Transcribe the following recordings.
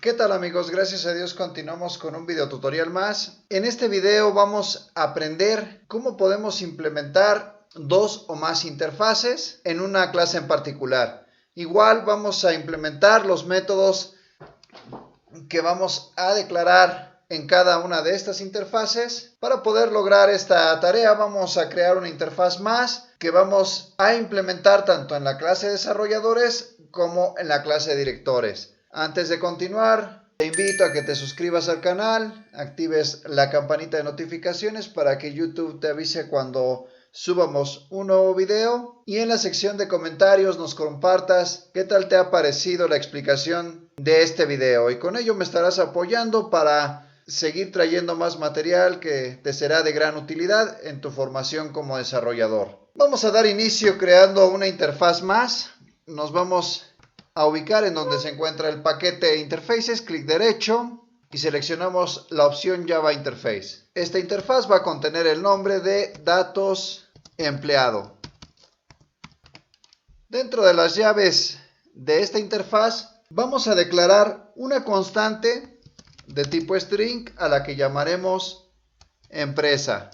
¿Qué tal amigos? Gracias a Dios continuamos con un video tutorial más. En este video vamos a aprender cómo podemos implementar dos o más interfaces en una clase en particular. Igual vamos a implementar los métodos que vamos a declarar en cada una de estas interfaces. Para poder lograr esta tarea vamos a crear una interfaz más que vamos a implementar tanto en la clase desarrolladores como en la clase directores. Antes de continuar, te invito a que te suscribas al canal, actives la campanita de notificaciones para que YouTube te avise cuando subamos un nuevo video, y en la sección de comentarios nos compartas qué tal te ha parecido la explicación de este video, y con ello me estarás apoyando para seguir trayendo más material que te será de gran utilidad en tu formación como desarrollador. Vamos a dar inicio creando una interfaz más. Nos vamos a ubicar en donde se encuentra el paquete Interfaces, clic derecho y seleccionamos la opción Java Interface. Esta interfaz va a contener el nombre de datos empleado. Dentro de las llaves de esta interfaz vamos a declarar una constante de tipo string a la que llamaremos empresa.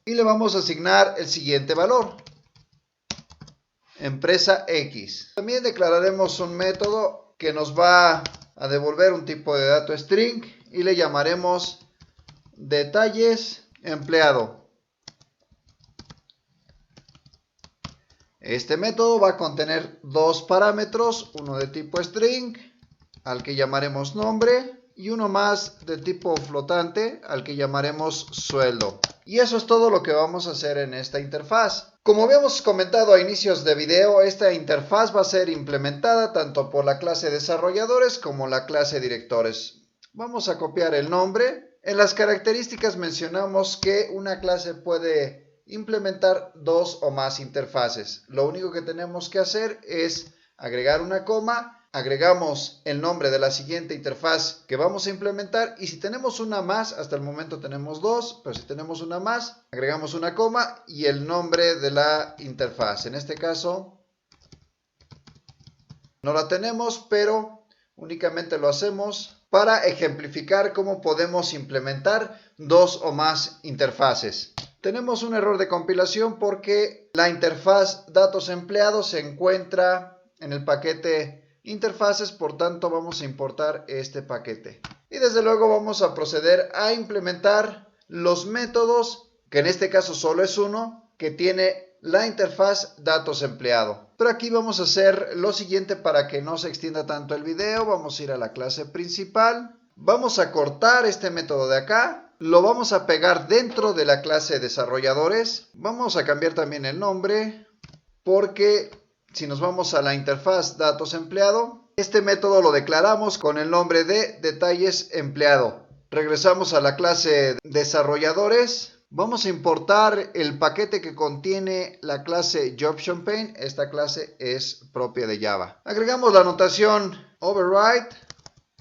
Y le vamos a asignar el siguiente valor: empresa X. También declararemos un método que nos va a devolver un tipo de dato string y le llamaremos detalles empleado. Este método va a contener dos parámetros, uno de tipo string al que llamaremos nombre y uno más de tipo flotante al que llamaremos sueldo. Y eso es todo lo que vamos a hacer en esta interfaz. Como habíamos comentado a inicios de video, esta interfaz va a ser implementada tanto por la clase desarrolladores como la clase directores. Vamos a copiar el nombre. En las características mencionamos que una clase puede implementar dos o más interfaces. Lo único que tenemos que hacer es agregar una coma. Agregamos el nombre de la siguiente interfaz que vamos a implementar, y si tenemos una más, hasta el momento tenemos dos, pero si tenemos una más, agregamos una coma y el nombre de la interfaz. En este caso no la tenemos, pero únicamente lo hacemos para ejemplificar cómo podemos implementar dos o más interfaces. Tenemos un error de compilación porque la interfaz datos empleados se encuentra en el paquete interfaces, por tanto vamos a importar este paquete. Y desde luego vamos a proceder a implementar los métodos, que en este caso solo es uno, que tiene la interfaz datos empleado. Pero aquí vamos a hacer lo siguiente para que no se extienda tanto el video. Vamos a ir a la clase principal. Vamos a cortar este método de acá. Lo vamos a pegar dentro de la clase desarrolladores. Vamos a cambiar también el nombre, porque si nos vamos a la interfaz datos empleado, este método lo declaramos con el nombre de detalles empleado. Regresamos a la clase desarrolladores. Vamos a importar el paquete que contiene la clase JobShowPaint. Esta clase es propia de Java. Agregamos la notación override,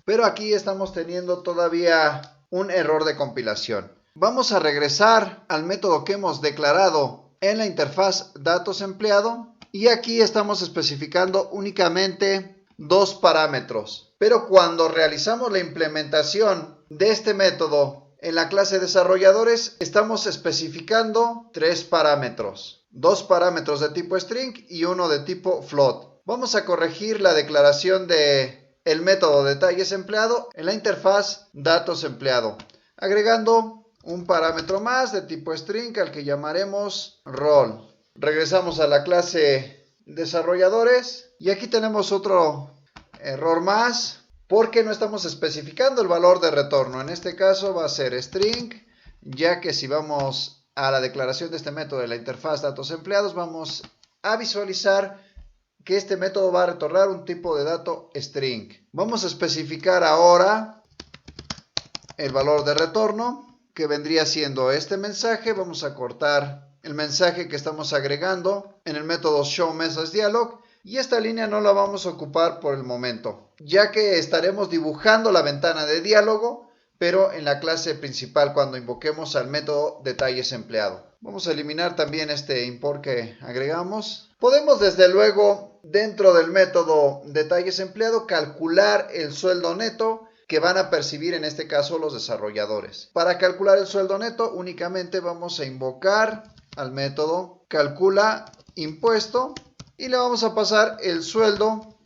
pero aquí estamos teniendo todavía un error de compilación. Vamos a regresar al método que hemos declarado en la interfaz datos empleado. Y aquí estamos especificando únicamente dos parámetros. Pero cuando realizamos la implementación de este método en la clase desarrolladores, estamos especificando tres parámetros. Dos parámetros de tipo string y uno de tipo float. Vamos a corregir la declaración del método detalles empleado en la interfaz datos empleado, agregando un parámetro más de tipo string al que llamaremos role. Regresamos a la clase desarrolladores y aquí tenemos otro error más porque no estamos especificando el valor de retorno. En este caso va a ser string, ya que si vamos a la declaración de este método de la interfaz datos empleados, vamos a visualizar que este método va a retornar un tipo de dato string. Vamos a especificar ahora el valor de retorno, que vendría siendo este mensaje. Vamos a cortar el mensaje que estamos agregando en el método showMessageDialog, y esta línea no la vamos a ocupar por el momento, ya que estaremos dibujando la ventana de diálogo, pero en la clase principal cuando invoquemos al método detalles empleado. Vamos a eliminar también este import que agregamos. Podemos desde luego dentro del método detalles empleado, calcular el sueldo neto que van a percibir en este caso los desarrolladores. Para calcular el sueldo neto únicamente vamos a invocar al método calcula impuesto y le vamos a pasar el sueldo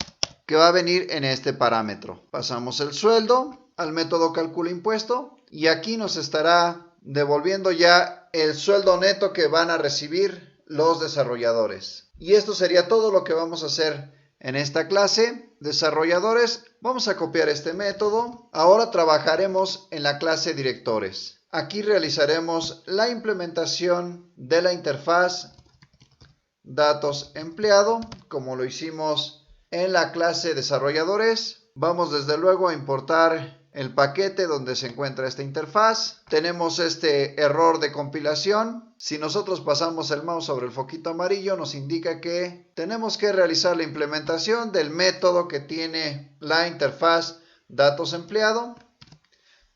que va a venir en este parámetro. Pasamos el sueldo al método calcula impuesto y aquí nos estará devolviendo ya el sueldo neto que van a recibir los desarrolladores. Y esto sería todo lo que vamos a hacer en esta clase. Desarrolladores, vamos a copiar este método. Ahora trabajaremos en la clase directores. Aquí realizaremos la implementación de la interfaz datos empleado, como lo hicimos en la clase desarrolladores. Vamos desde luego a importar el paquete donde se encuentra esta interfaz. Tenemos este error de compilación. Si nosotros pasamos el mouse sobre el foquito amarillo, nos indica que tenemos que realizar la implementación del método que tiene la interfaz datos empleado.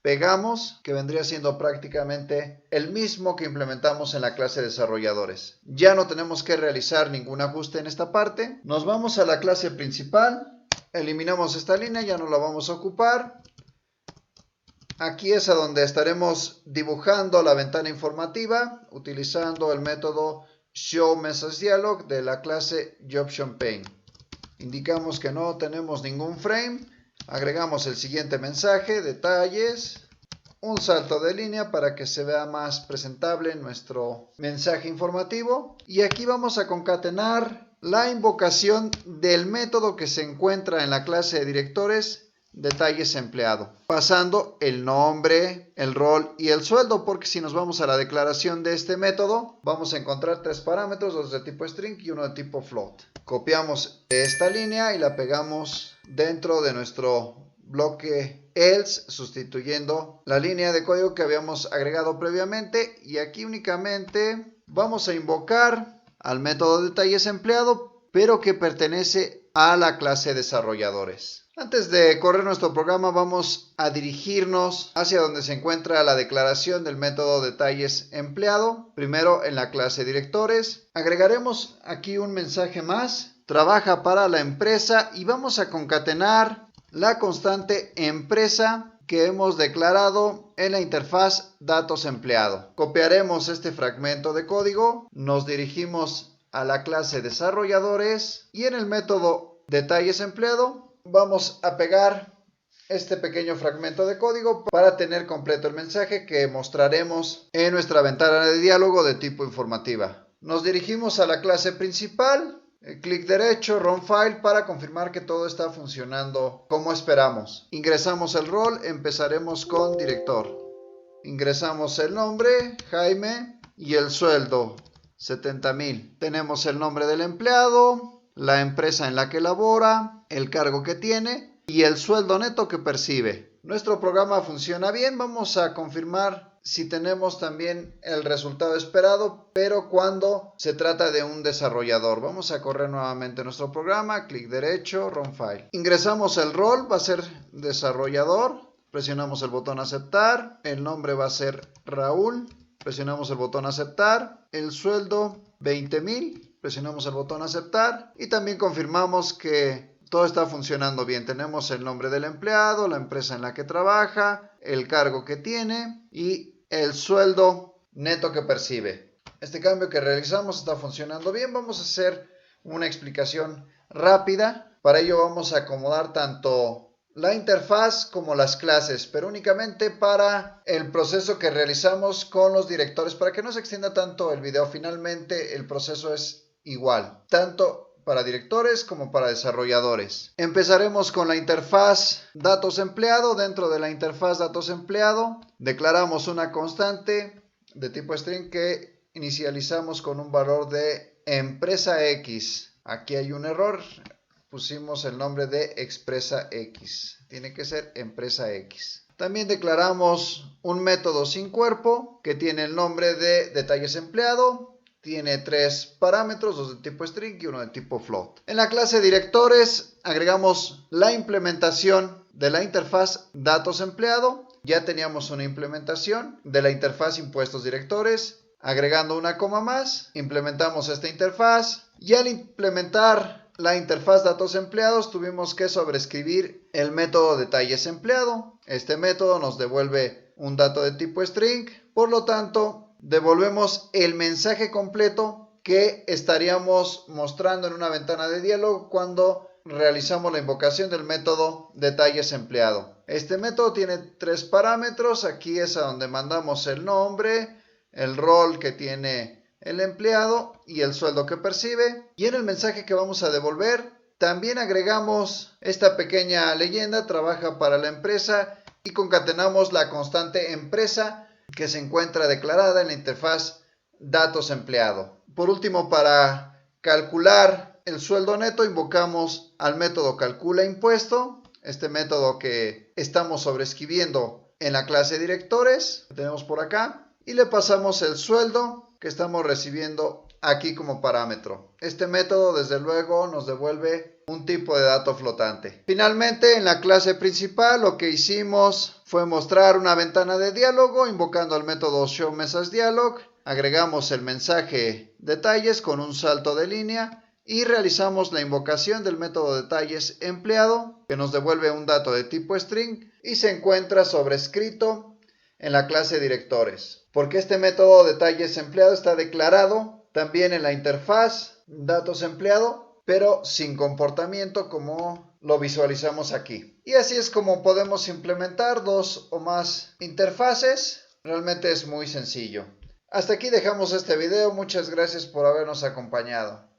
Pegamos, que vendría siendo prácticamente el mismo que implementamos en la clase desarrolladores. Ya no tenemos que realizar ningún ajuste en esta parte. Nos vamos a la clase principal. Eliminamos esta línea, ya no la vamos a ocupar. Aquí es a donde estaremos dibujando la ventana informativa utilizando el método showMessageDialog de la clase JobsOnPane. Indicamos que no tenemos ningún frame. Agregamos el siguiente mensaje, detalles, un salto de línea para que se vea más presentable nuestro mensaje informativo. Y aquí vamos a concatenar la invocación del método que se encuentra en la clase de directores detalles empleado, pasando el nombre, el rol y el sueldo, porque si nos vamos a la declaración de este método, vamos a encontrar tres parámetros, dos de tipo string y uno de tipo float. Copiamos esta línea y la pegamos dentro de nuestro bloque else, sustituyendo la línea de código que habíamos agregado previamente, y aquí únicamente vamos a invocar al método detalles empleado, pero que pertenece a la clase desarrolladores. Antes de correr nuestro programa, vamos a dirigirnos hacia donde se encuentra la declaración del método detalles empleado. Primero en la clase directores. Agregaremos aquí un mensaje más. Trabaja para la empresa y vamos a concatenar la constante empresa que hemos declarado en la interfaz datos empleado. Copiaremos este fragmento de código. Nos dirigimos a la clase desarrolladores y en el método detalles empleado vamos a pegar este pequeño fragmento de código para tener completo el mensaje que mostraremos en nuestra ventana de diálogo de tipo informativa. Nos dirigimos a la clase principal, clic derecho, Run File para confirmar que todo está funcionando como esperamos. Ingresamos el rol, empezaremos con director. Ingresamos el nombre, Jaime, y el sueldo, 70,000. Tenemos el nombre del empleado, la empresa en la que labora, el cargo que tiene y el sueldo neto que percibe. Nuestro programa funciona bien. Vamos a confirmar si tenemos también el resultado esperado, pero cuando se trata de un desarrollador. Vamos a correr nuevamente nuestro programa, clic derecho, Run File. Ingresamos el rol, va a ser desarrollador, presionamos el botón aceptar, el nombre va a ser Raúl, presionamos el botón aceptar, el sueldo 20,000. Presionamos el botón aceptar y también confirmamos que todo está funcionando bien. Tenemos el nombre del empleado, la empresa en la que trabaja, el cargo que tiene y el sueldo neto que percibe. Este cambio que realizamos está funcionando bien. Vamos a hacer una explicación rápida. Para ello vamos a acomodar tanto la interfaz como las clases, pero únicamente para el proceso que realizamos con los directores, para que no se extienda tanto el video. Finalmente el proceso es igual, tanto para directores como para desarrolladores. Empezaremos con la interfaz datos empleado. Dentro de la interfaz datos empleado declaramos una constante de tipo string que inicializamos con un valor de empresa X. Aquí hay un error, pusimos el nombre de expresa X, tiene que ser empresa X. También declaramos un método sin cuerpo que tiene el nombre de detalles empleado. Tiene tres parámetros, dos de tipo string y uno de tipo float. En la clase directores agregamos la implementación de la interfaz datos empleado. Ya teníamos una implementación de la interfaz impuestos directores. Agregando una coma más, implementamos esta interfaz. Y al implementar la interfaz datos empleados, tuvimos que sobreescribir el método detalles empleado. Este método nos devuelve un dato de tipo string, por lo tanto, devolvemos el mensaje completo que estaríamos mostrando en una ventana de diálogo cuando realizamos la invocación del método detalles empleado. Este método tiene 3 parámetros. Aquí es a donde mandamos el nombre, el rol que tiene el empleado y el sueldo que percibe. Y en el mensaje que vamos a devolver también agregamos esta pequeña leyenda: trabaja para la empresa, y concatenamos la constante empresa que se encuentra declarada en la interfaz datos empleado. Por último, para calcular el sueldo neto, invocamos al método calcula impuesto, este método que estamos sobreescribiendo en la clase directores, que tenemos por acá, y le pasamos el sueldo que estamos recibiendo aquí como parámetro. Este método, desde luego, nos devuelve un tipo de dato flotante. Finalmente, en la clase principal, lo que hicimos fue mostrar una ventana de diálogo invocando al método showMessageDialog. Agregamos el mensaje detalles con un salto de línea y realizamos la invocación del método detalles empleado, que nos devuelve un dato de tipo string y se encuentra sobrescrito en la clase directores. Porque este método detalles empleado está declarado también en la interfaz datos empleado, pero sin comportamiento como lo visualizamos aquí. Y así es como podemos implementar 2 o más interfaces. Realmente es muy sencillo. Hasta aquí dejamos este video. Muchas gracias por habernos acompañado.